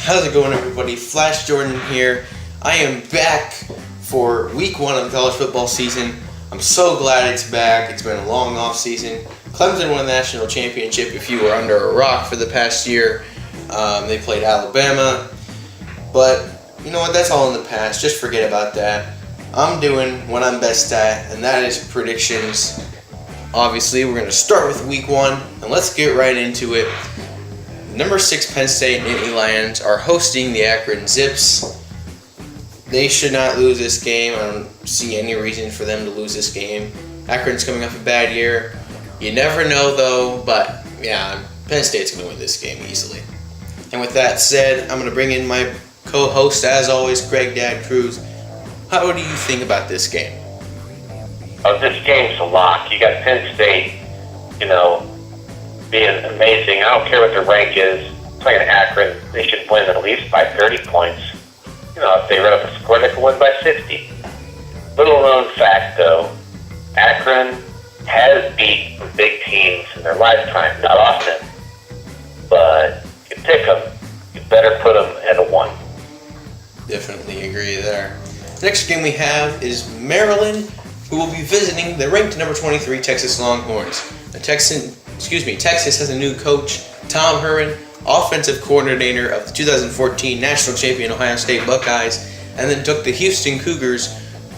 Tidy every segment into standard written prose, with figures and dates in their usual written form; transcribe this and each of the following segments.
How's it going, everybody? Flash Jordan here. I am back for week 1 of the college football season. I'm so glad it's back. It's been a long off season. Clemson won the national championship if you were under a rock for the past year. They played Alabama. But you know what? That's all in the past. Just forget about that. I'm doing what I'm best at, and that is predictions. Obviously, we're going to start with week 1, and let's get right into it. Number 6 Penn State Nittany Lions are hosting the Akron Zips. They should not lose this game. I don't see any reason for them to lose this game. Akron's coming off a bad year. You never know, though, but yeah, Penn State's going to win this game easily. And with that said, I'm going to bring in my co-host, as always, Greg Dad Cruz. How do you think about this game? Oh, this game's a lock. You got Penn State, being amazing. I don't care what their rank is. Playing Akron, they should win at least by 30 points. If they run up a score, they can win by 60. Little known fact, though, Akron has beat big teams in their lifetime. Not often, but you pick them, you better put them at a 1. Definitely agree there. Next game we have is Maryland, who will be visiting the ranked number 23 Texas Longhorns. Texas has a new coach, Tom Herman, offensive coordinator of the 2014 national champion Ohio State Buckeyes, and then took the Houston Cougars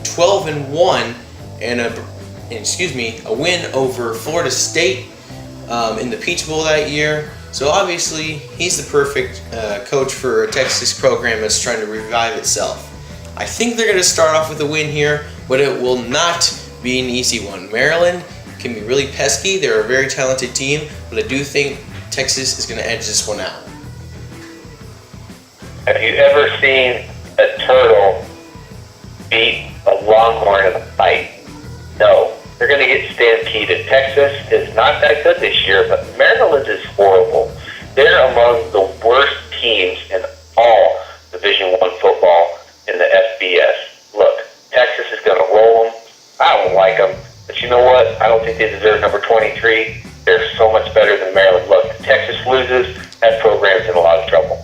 12-1 and a win over Florida State in the Peach Bowl that year. So obviously, he's the perfect coach for a Texas program that's trying to revive itself. I think they're going to start off with a win here, but it will not be an easy one. Maryland can be really pesky. They're a very talented team, but I do think Texas is going to edge this one out. Have you ever seen a turtle beat a longhorn in a fight? No. They're going to get stampeded. Texas is not that good this year, but Maryland is horrible. They're among the worst teams in all Division I football in the FBS. Look, Texas is going to roll them. I don't like them. But you know what? I don't think they deserve number 23. They're so much better than Maryland. Look, if Texas loses, that program's in a lot of trouble.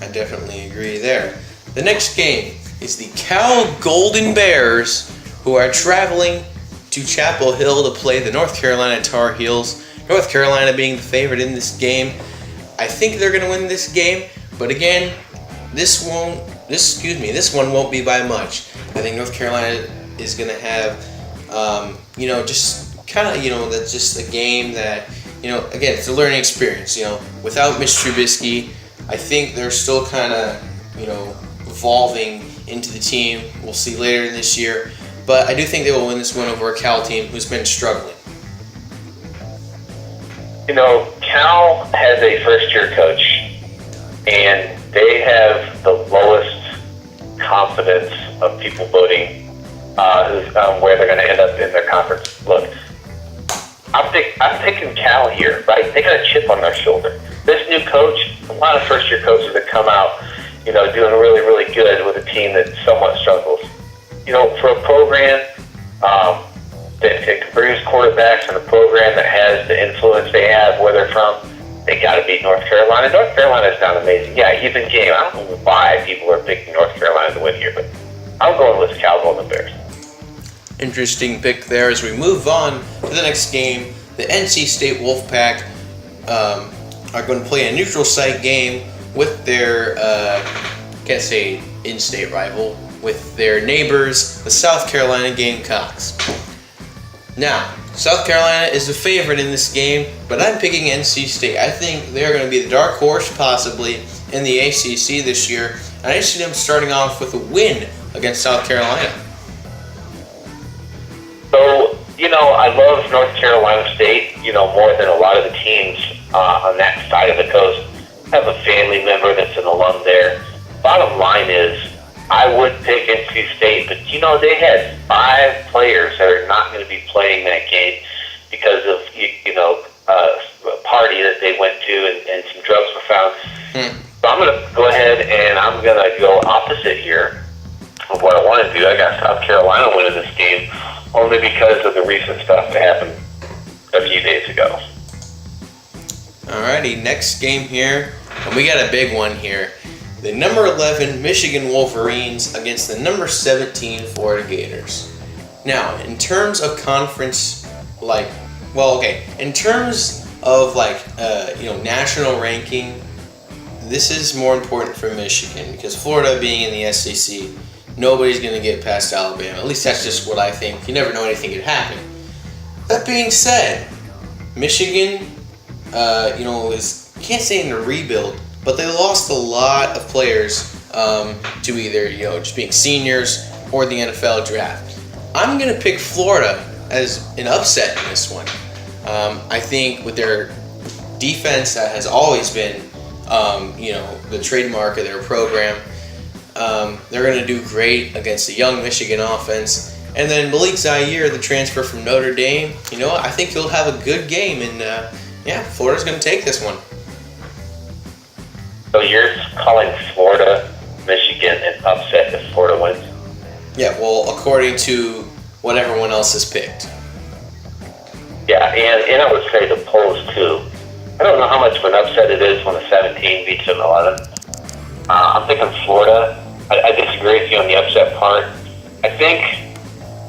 I definitely agree there. The next game is the Cal Golden Bears, who are traveling to Chapel Hill to play the North Carolina Tar Heels. North Carolina being the favorite in this game. I think they're going to win this game, but again, this one won't be by much. I think North Carolina is going to have, that's just a game that, again, it's a learning experience. Without Mitch Trubisky, I think they're still kind of, evolving into the team. We'll see later this year. But I do think they will win this one over a Cal team who's been struggling. Cal has a first-year coach, and they have the lowest confidence of people voting where they're going to end up in their conference. Look, I'm picking Cal here, right? They got a chip on their shoulder. This new coach, a lot of first-year coaches that come out, doing really, really good with a team that somewhat struggles. For a program that can produce quarterbacks and a program that has the influence they have where they're from, they got to beat North Carolina. North Carolina is not amazing. Yeah, even game. I don't know why people are picking North Carolina to win here, but I'm going with Cal Golden Bears. Interesting pick there. As we move on to the next game, the NC State Wolfpack are going to play a neutral site game with their, in-state rival, with their neighbors, the South Carolina Gamecocks. Now, South Carolina is the favorite in this game, but I'm picking NC State. I think they're going to be the dark horse, possibly, in the ACC this year, and I see them starting off with a win against South Carolina. So, I love North Carolina State, more than a lot of the teams on that side of the coast. I have a family member that's an alum there. Bottom line is, I would pick NC State, but they had 5 players that are not going to be playing that game because of a party that they went to and some drugs were found. So I'm going to go ahead and I'm going to go opposite here of what I want to do. I got South Carolina winning this game only because of the recent stuff that happened a few days ago. Alrighty, next game here And we got a big one here. The number 11 Michigan Wolverines against the number 17 Florida Gators. Now, in terms of conference, in terms of national ranking, this is more important for Michigan because Florida being in the SEC, nobody's going to get past Alabama. At least that's just what I think. You never know, anything could happen. That being said, Michigan, can't say in a rebuild, but they lost a lot of players to either just being seniors or the NFL draft. I'm going to pick Florida as an upset in this one. I think with their defense that has always been, the trademark of their program, they're going to do great against the young Michigan offense. And then Malik Zaire, the transfer from Notre Dame, I think he'll have a good game. And, Florida's going to take this one. So you're calling Florida, Michigan an upset if Florida wins? Yeah, well, according to what everyone else has picked. Yeah, and I would say the polls, too. I don't know how much of an upset it is when a 17 beats an 11. I'm thinking Florida. I disagree with you on the upset part. I think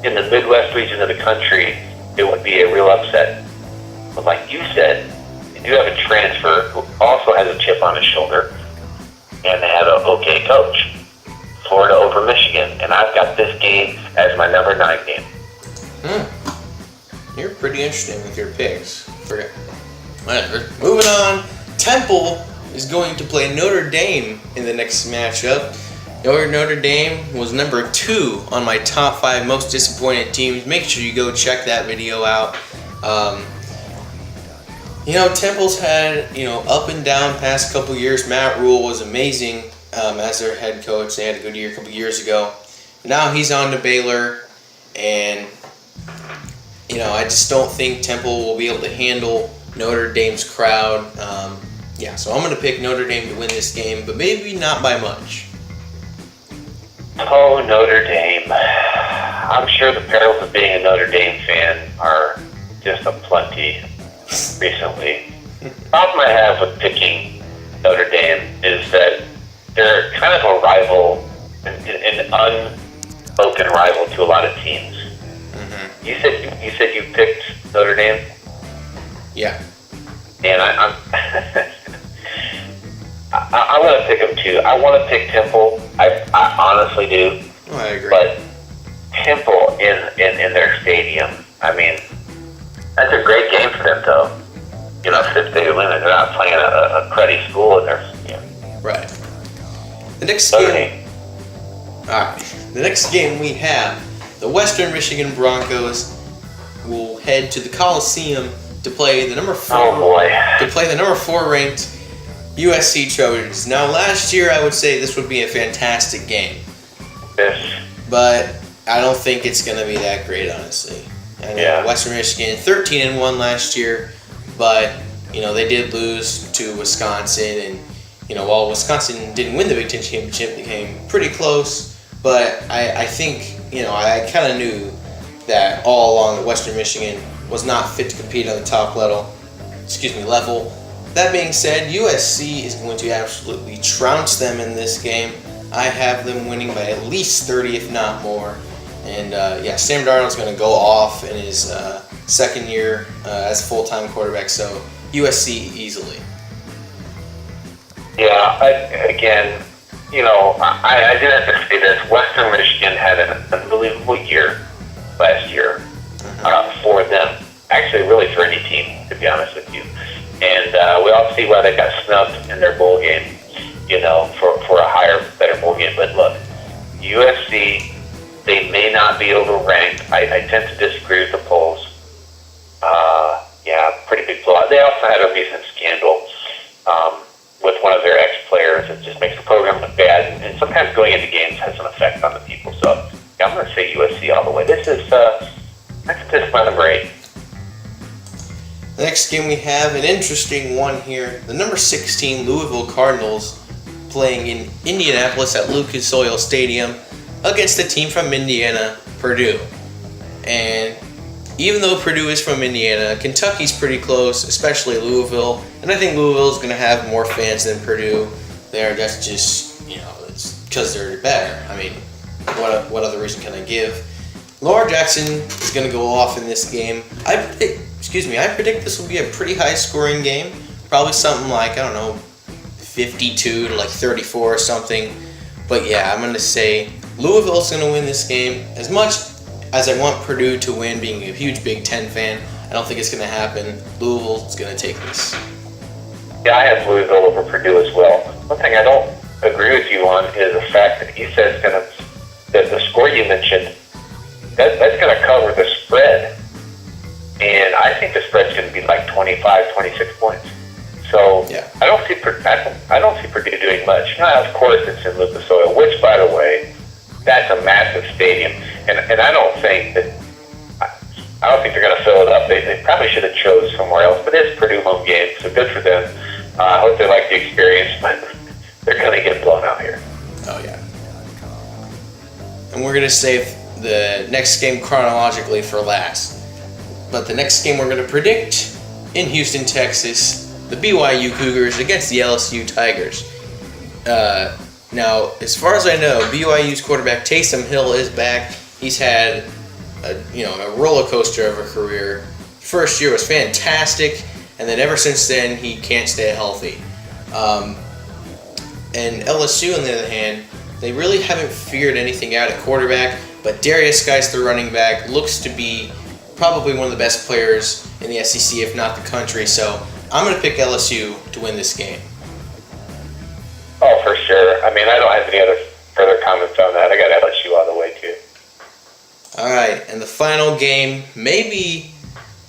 in the Midwest region of the country, it would be a real upset. But like you said, you do have a transfer who also has a chip on his shoulder, and they have an okay coach. Florida over Michigan, and I've got this game as my number 9 game. You're pretty interesting with your picks. Whatever. Moving on, Temple is going to play Notre Dame in the next matchup. Notre Dame was number 2 on my top 5 most disappointed teams. Make sure you go check that video out. Temple's had, up and down past couple years. Matt Rule was amazing as their head coach. They had a good year a couple years ago. Now he's on to Baylor, and, I just don't think Temple will be able to handle Notre Dame's crowd. So I'm going to pick Notre Dame to win this game, but maybe not by much. Oh, Notre Dame. I'm sure the perils of being a Notre Dame fan are just aplenty recently. The problem I have with picking Notre Dame is that they're kind of a rival, an unspoken rival to a lot of teams. Mm-hmm. You said you picked Notre Dame? Yeah. And I'm I'm going to pick them too. I want to pick Temple. I honestly do. Oh, I agree. But Temple in their stadium, I mean, that's a great game for them, though. Since they win, they're not playing a cruddy school in their stadium. Right. The next game. All right. The next game we have the Western Michigan Broncos will head to the Coliseum to play the number 4. Oh boy. To play the number 4 ranked USC Trojans. Now, last year I would say this would be a fantastic game. Yes. But I don't think it's going to be that great, honestly. Western Michigan 13-1 last year, but they did lose to Wisconsin, and while Wisconsin didn't win the Big Ten championship, they came pretty close. But I think I kind of knew that all along that Western Michigan was not fit to compete on the top level. That being said, USC is going to absolutely trounce them in this game. I have them winning by at least 30, if not more. And Sam Darnold's going to go off in his second year as a full-time quarterback, so USC easily. Yeah, I did have to say this. Western Michigan had an unbelievable year last year for them. Actually, really for any team, to be honest with you. And we all see why they got snubbed in their bowl game, for a higher, better bowl game. But look, USC, they may not be overranked. I tend to disagree with the polls. Pretty big blowout. They also had a recent scandal with one of their ex-players. It just makes the program look bad. And sometimes going into games has an effect on the people. So I'm going to say USC all the way. This is my number 8. The next game we have an interesting one here. The number 16 Louisville Cardinals playing in Indianapolis at Lucas Oil Stadium against the team from Indiana, Purdue. And, even though Purdue is from Indiana, Kentucky's pretty close, especially Louisville. And I think Louisville is going to have more fans than Purdue there. That's just, it's because they're better. I mean, what other reason can I give? Lamar Jackson is going to go off in this game. I predict this will be a pretty high-scoring game. Probably something like, 52 to 34 or something. But yeah, I'm going to say Louisville's going to win this game. As much as I want Purdue to win, being a huge Big Ten fan, I don't think it's going to happen. Louisville's going to take this. Yeah, I have Louisville over Purdue as well. One thing I don't agree with you on is the fact that he says that the score you mentioned, that's going to cover the spread. And I think the spread's going to be 25, 26 points. So yeah. I don't see Purdue doing much. Now, of course, it's in Lucas Oil, which, by the way, that's a massive stadium. And I don't think they're going to fill it up. They probably should have chose somewhere else. But it's Purdue home game, so good for them. I hope they like the experience, but they're going to get blown out here. Oh, yeah. And we're going to save the next game chronologically for last. But the next game we're going to predict in Houston, Texas, the BYU Cougars against the LSU Tigers. Now, as far as I know, BYU's quarterback Taysom Hill is back. He's had a roller coaster of a career. First year was fantastic, and then ever since then he can't stay healthy. And LSU, on the other hand, they really haven't figured anything out at quarterback. But Darius Geis, the running back, looks to be probably one of the best players in the SEC, if not the country. So I'm going to pick LSU to win this game. Oh, for sure. I mean, I don't have any other further comments on that. I got LSU all the way, too. All right, and the final game, maybe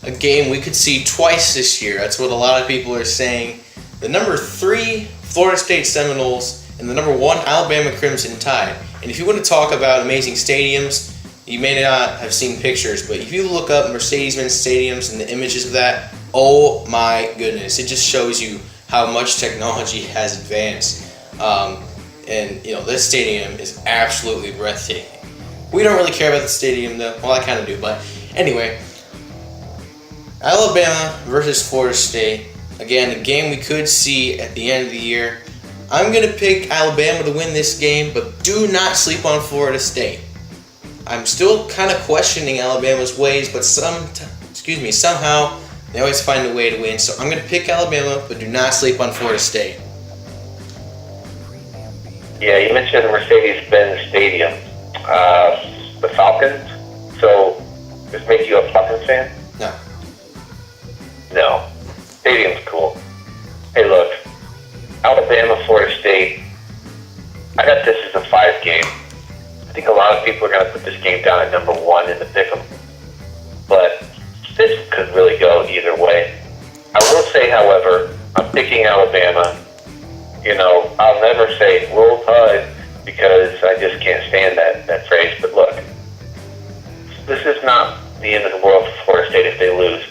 a game we could see twice this year. That's what a lot of people are saying. The number 3 Florida State Seminoles and the number 1 Alabama Crimson Tide. And if you want to talk about amazing stadiums, you may not have seen pictures, but if you look up Mercedes-Benz stadiums and the images of that, oh my goodness, it just shows you how much technology has advanced. And this stadium is absolutely breathtaking. We don't really care about the stadium though. Well, I kind of do, but anyway. Alabama versus Florida State. Again, a game we could see at the end of the year. I'm going to pick Alabama to win this game, but do not sleep on Florida State. I'm still kind of questioning Alabama's ways, but somehow they always find a way to win. So I'm going to pick Alabama, but do not sleep on Florida State. Yeah, you mentioned the Mercedes-Benz Stadium. The Falcons. So, does this make you a Falcons fan? No. No. Stadium's cool. Hey, look. Alabama, Florida State. I got this as a 5 game. I think a lot of people are going to put this game down at number 1 in the pick'em. But this could really go either way. I will say, however, I'm picking Alabama. I'll never say roll tide because I just can't stand that phrase. But look, this is not the end of the world for Florida State if they lose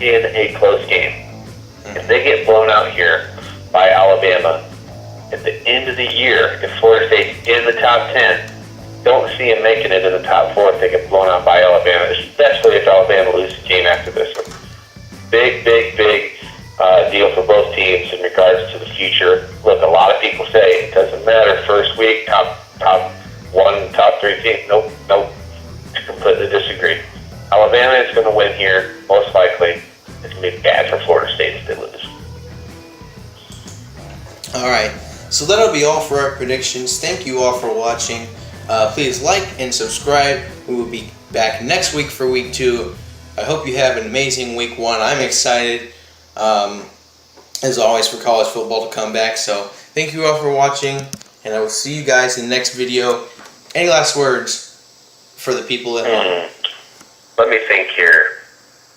in a close game. If they get blown out here by Alabama at the end of the year, if Florida State's in the top 10, don't see them making it in the top 4 if they get blown out by Alabama, especially if Alabama loses a game after this one. Big deal for both teams in regards to the future. Look, a lot of people say it doesn't matter. First week, top 1, top 3 team. Nope. Completely disagree. Alabama is going to win here, most likely. It's going to be bad for Florida State if they lose. All right, so that'll be all for our predictions. Thank you all for watching. Please like and subscribe. We will be back next week for week 2. I hope you have an amazing week 1. I'm excited, as always, for college football to come back. So thank you all for watching, and I will see you guys in the next video. Any last words for the people at home? Let me think here.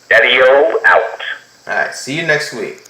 Daddy-o out. All right, see you next week.